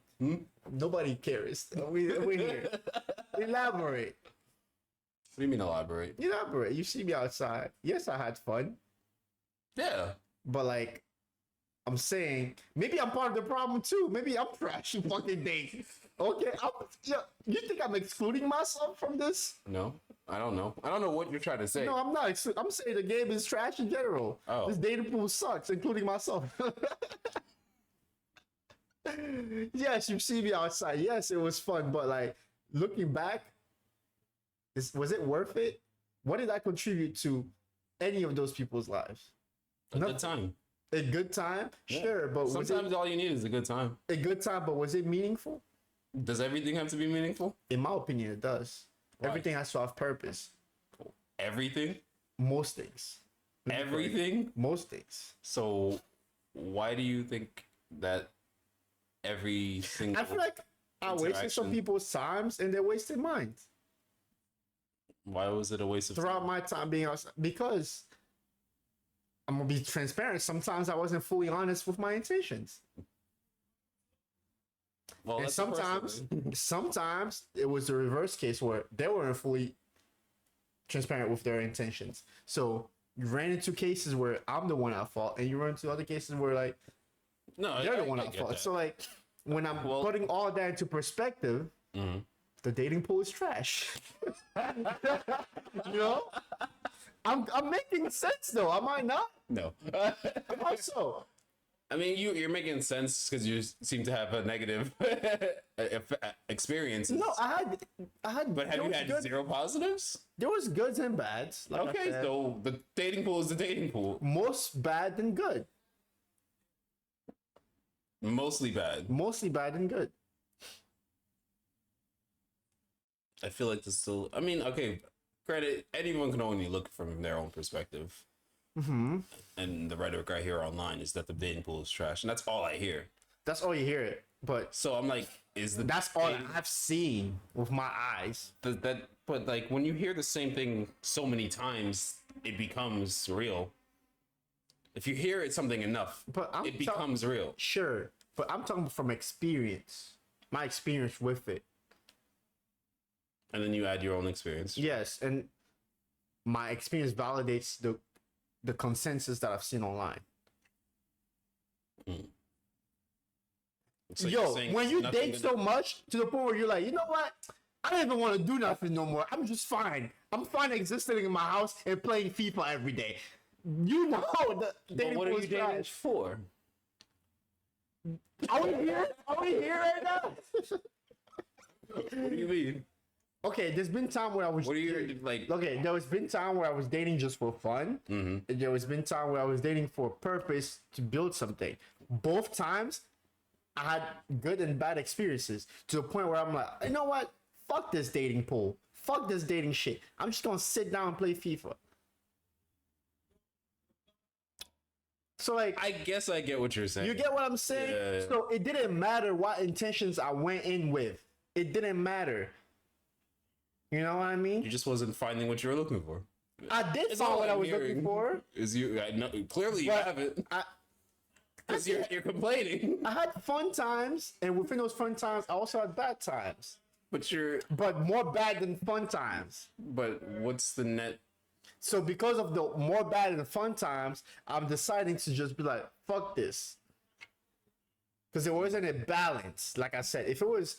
Nobody cares. We're here. Elaborate. What do you mean elaborate? Elaborate. You see me outside. Yes, I had fun, Yeah. but like, I'm saying maybe I'm part of the problem too. Maybe I'm trash fucking dating. Okay, you think I'm excluding myself from this? No, I don't know. I don't know what you're trying to say. No, I'm not. I'm saying the game is trash in general. Oh. This dating pool sucks, including myself. Yes, you see me outside. Yes, it was fun, but like looking back, was it worth it? What did I contribute to any of those people's lives? A good time. A good time, Yeah. sure, but was Sometimes all you need is a good time. it a good time? But was it meaningful? Does everything have to be meaningful? In my opinion, it does. Why? Everything has to have purpose. Everything? Most things. Everything? Most things. So why do you think that every single I feel like I wasted some interaction- people's times and they wasted mine why was it a waste of throughout time? my time being outside, because I'm gonna be transparent. Sometimes I wasn't fully honest with my intentions, Well, and that's the sometimes, person. sometimes it was the reverse case where they weren't fully transparent with their intentions. So you ran into cases where I'm the one at fault, and you run into other cases where like No, they're the I one at get fault. that. So like when I'm Well- putting all that into perspective, Mhm. the dating pool is trash. You know, I'm making sense though. Am I not? No. How so? I mean, you're making sense because you seem to have a negative experience. No, I had. But have there you was had good- zero positives? There was goods and bads. Like I Okay, said. so the dating pool is the dating pool. Most bad than good. Mostly bad. Mostly bad than good. I feel like this still. I mean, okay, credit. Anyone can only look from their own perspective. Mm-hmm. And the rhetoric I hear online is that the dating pool is trash, and that's all I hear. That's all you hear. But So I'm like, is the that's all dating- I've seen with my eyes. But like when you hear the same thing so many times, it becomes real. If you hear it something enough, But I'm it becomes real. Sure, but I'm talking from experience. My experience with it. And then you add your own experience. Yes, and my experience validates the consensus that I've seen online. It's like you're Yo, saying when you nothing date gonna- so much to the point where you're like, you know what? I don't even want to do nothing no more. I'm just fine. I'm fine existing in my house and playing FIFA every day. You know the But dating what are pool you is dating trash. for? Are we here? Are we here right now? What do you mean? Okay, there's been time where I was. What are you like? Okay, there has been time where I was dating just for fun. Mhm. And there has been time where I was dating for a purpose to build something. Both times, I had good and bad experiences to the point where I'm like, you know what? Fuck this dating pool. Fuck this dating shit. I'm just gonna sit down and play FIFA. So like, I guess I get what you're saying. you get what I'm saying? Yeah. So it didn't matter what intentions I went in with. It didn't matter. You know what I mean? You just wasn't finding what you were looking for. I did It's find all what I I'm was looking hearing. for. Is you? I know, clearly you But haven't, I because you're complaining. had fun times, and within those fun times, I also had bad times. but more bad than fun times. But what's the net? So because of the more bad than fun times, I'm deciding to just be like, fuck this. Because there wasn't a balance. Like I said, if it was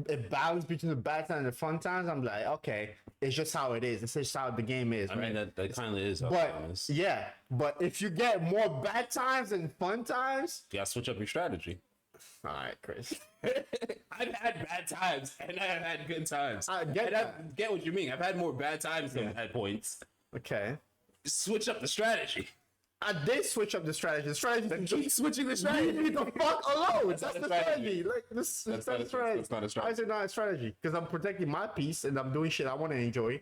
a balance between the bad times and the fun times, I'm like, okay, it's just how it is. It's just how the game is. I mean, that kind of is. But yeah, but if you get more bad times than fun times, you gotta switch up your strategy. All right, Chris. I've had bad times and I've had good times. I get and that. I get what you mean. I've had more bad times than bad points. Okay. Switch up the strategy. I did switch up the strategy. The strategy is Keep switching the strategy. leave me the fuck alone. That's not the a strategy. strategy. Like this, That's that's not the strategy. that's not a I strategy. said not a strategy because I'm protecting my peace and I'm doing shit I want to enjoy,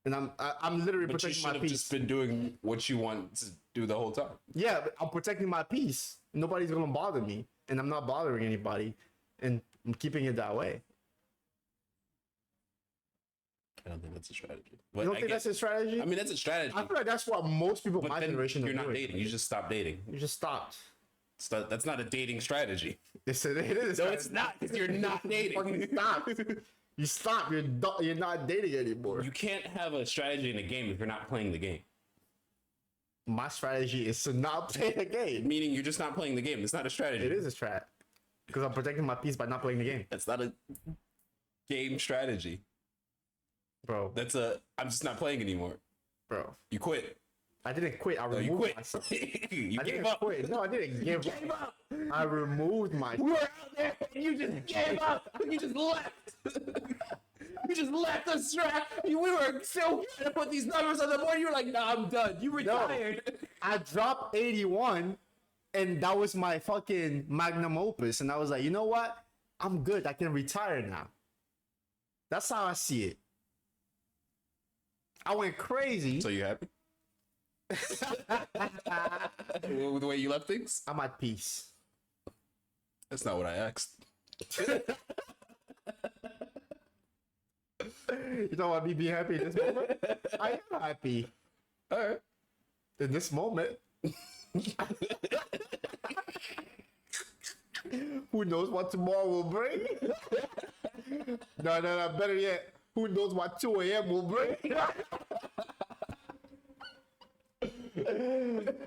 and I'm literally But you protecting should my have peace. just been doing what you want to do the whole time. Yeah, but I'm protecting my peace. Nobody's gonna bother me, and I'm not bothering anybody, and I'm keeping it that way. I don't think that's a strategy. You But don't think that's a strategy? I mean, that's a strategy. I feel like that's what most people but my then generation you're are not doing. dating. You just stop dating. You just stopped. That's not a dating strategy. It is. No, it's not because you're not dating. Fucking stop. You stop. You're not dating anymore. You can't have a strategy in a game if you're not playing the game. My strategy is to not play the game. Meaning you're just not playing the game. It's not a strategy. It is a strat. Because I'm protecting my peace by not playing the game. That's not a game strategy. Bro. I'm just not playing anymore. Bro. You quit. I didn't quit. I No, removed you quit. myself. You I gave didn't up. quit. No, I didn't give up. I removed myself. We were out there and you just gave up. You just left. You just left us. We were so trying to put these numbers on the board. You were like, nah, I'm done. You retired. I dropped 81, and that was my fucking magnum opus. And I was like, you know what? I'm good. I can retire now. That's how I see it. I went crazy. So you happy? With the way you left things? I'm at peace. That's not what I asked. You know what? Me be happy in this moment? I am happy All right. in this moment. Who knows what tomorrow will bring? No. Better yet, who knows what 2 a.m. will bring?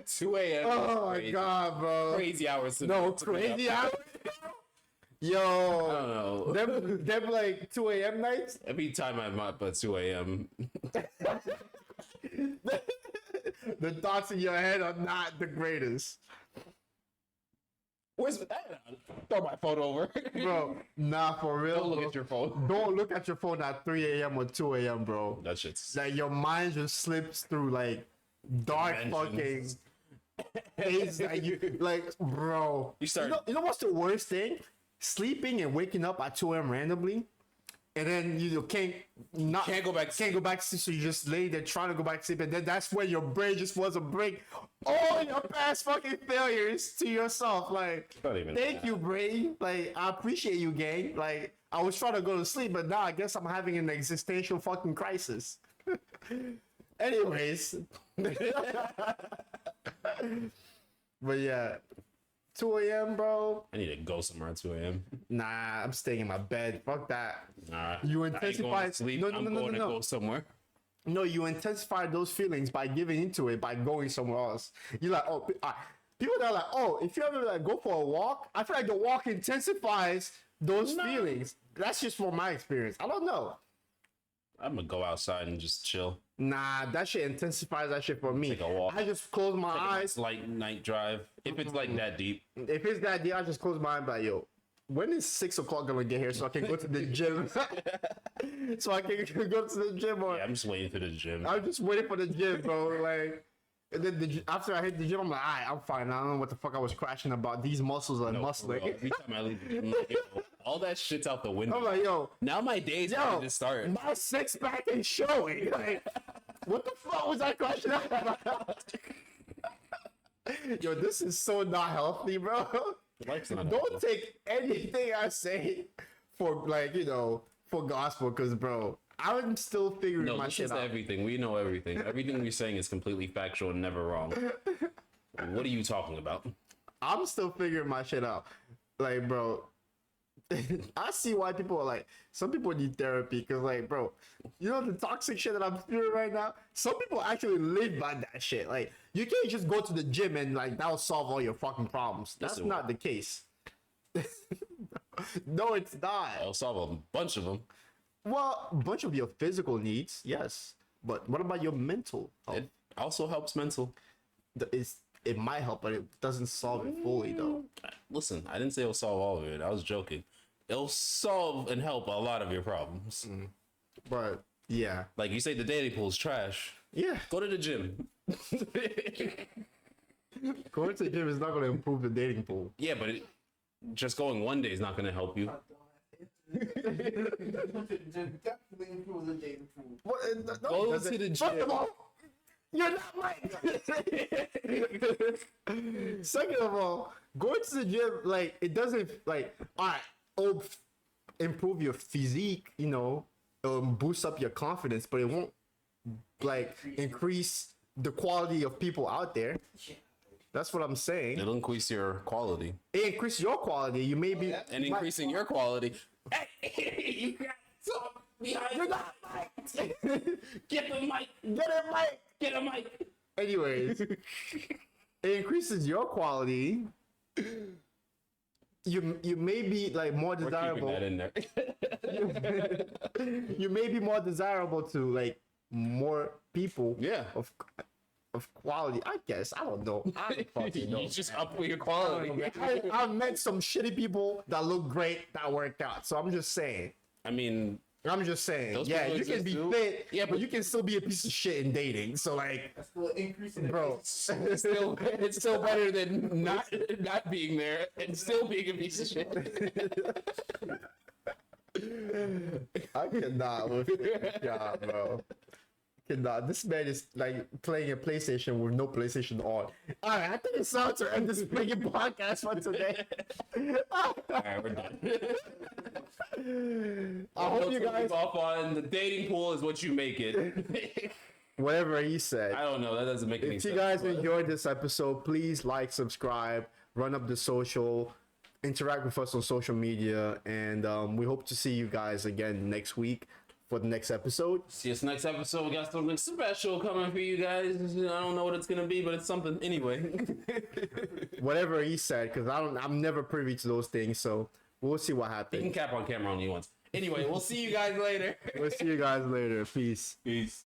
2 a.m. Oh my Crazy. god, bro. Crazy hours. No, to be crazy up. hours. I Yo, don't know. them like 2 a.m. nights. Every time I'm up at 2 a.m. The thoughts in your head are not the greatest, Where's throw my phone over. bro. Nah, for real. Don't look bro. at your phone. Don't look at your phone at 3 a.m. or 2 a.m., bro. That shit's Like your mind just slips through like dark Dimensions. fucking things that you like, bro. You start- You know what's the worst thing? Sleeping and waking up at 2 a.m. randomly, and then you can't Can't go back to Can't go back to sleep, so you just lay there trying to go back to sleep, and then that's when your brain just wants to break all your past fucking failures to yourself. Like, Not even thank that. you, brain. Like, I appreciate you, gang. Like, I was trying to go to sleep, but now I guess I'm having an existential fucking crisis. Anyways, but yeah, 2 a.m., bro. I need to go somewhere at 2 a.m. Nah, I'm staying in my bed. Fuck that. Nah, You I ain't intensify- going to sleep. No, I'm no, going to no. go somewhere. No, you intensify those feelings by giving into it by going somewhere else. You're like, oh, people that are like, oh, if you ever like go for a walk, I feel like the walk intensifies those feelings. That's just from my experience. I don't know. I'm gonna go outside and just chill. Nah, that shit intensifies that shit for me. Take a walk. I just close my eyes. It's like night drive. If it's like that deep, If it's that deep, I just close my eyes. Like, yo, when is 6 o'clock gonna get here so I can go to the gym? So I can go to the gym, or yeah, I'm just waiting for the gym. I'm just waiting for the gym, bro. Like, and then after I hit the gym, I'm like, alright, I'm fine. I don't know what the fuck I was crashing about. These muscles are No, for muscling. real. Every time I leave the gym, I'm like, yo, all that shit's out the window. I'm like, yo, Now my day's yo, ready to start. my six pack is showing. Like, what the fuck was I crashing out about? Yo, this is so not healthy, bro. Life's not Don't healthy. take anything I say for like, for gospel, because bro, I'm still figuring No, my listen shit to out. everything. We know everything. Everything we're saying is completely factual and never wrong. What are you talking about? I'm still figuring my shit out. Like, bro, I see why people are like, some people need therapy because, like, bro, you know the toxic shit that I'm feeling right now. Some people actually live by that shit. Like, you can't just go to the gym and like that'll solve all your fucking problems. That's Listen, not the case. No, it's not. I'll solve a bunch of them. Well, a bunch of your physical needs, yes, but what about your mental health? It also helps mental. It might help, but it doesn't solve it fully, though. Listen, I didn't say it'll solve all of it. I was joking. It'll solve and help a lot of your problems. But yeah, Like you say, the dating pool is trash. yeah. Go to the gym. Going to the gym is not going to improve the dating pool. Yeah, but just going one day is not going to help you. Definitely improve the dating pool. What, no, Go it doesn't. to the First gym. of all, you're not right. Second of all, going to the gym, like, it doesn't, like, all right, improve your physique, you know, boost up your confidence, but it won't, like, increase the quality of people out there. That's what I'm saying. It'll increase your quality. It increase your quality. You may be And increasing your quality. Hey, you got some behind You're not right. Get the mic. Get it right. Get a mic. Anyways, it increases your quality. You may be like more We're keeping desirable. that in there. You may be more desirable to like more people. Yeah. Of quality, I guess. I don't know. I don't fucking know. You just up your quality. I've met some shitty people that look great that work out. So I'm just saying. I mean, Those yeah, people you can exist be too. fit, Yeah, but you can still be a piece of shit in dating. So like, That's still increasing. bro, it's still better than not being there and still being a piece of shit. I cannot with this job, bro. Cannot. This man is like playing a PlayStation with no PlayStation on. All right, I think it's time to end this freaking podcast for today. All right, we're done. I hope you guys, off on the dating pool is what you make it. whatever he said. I don't know. That doesn't make any If sense. you guys but- enjoyed this episode, please like, subscribe, run up the social, interact with us on social media, and we hope to see you guys again next week for the next episode. See us next episode. We got something special coming for you guys. I don't know what it's gonna be, but it's something anyway. Whatever he said, because I'm never privy to those things, so we'll see what You happens. can cap on camera only once. Anyway, we'll see you guys later. We'll see you guys later. Peace. Peace.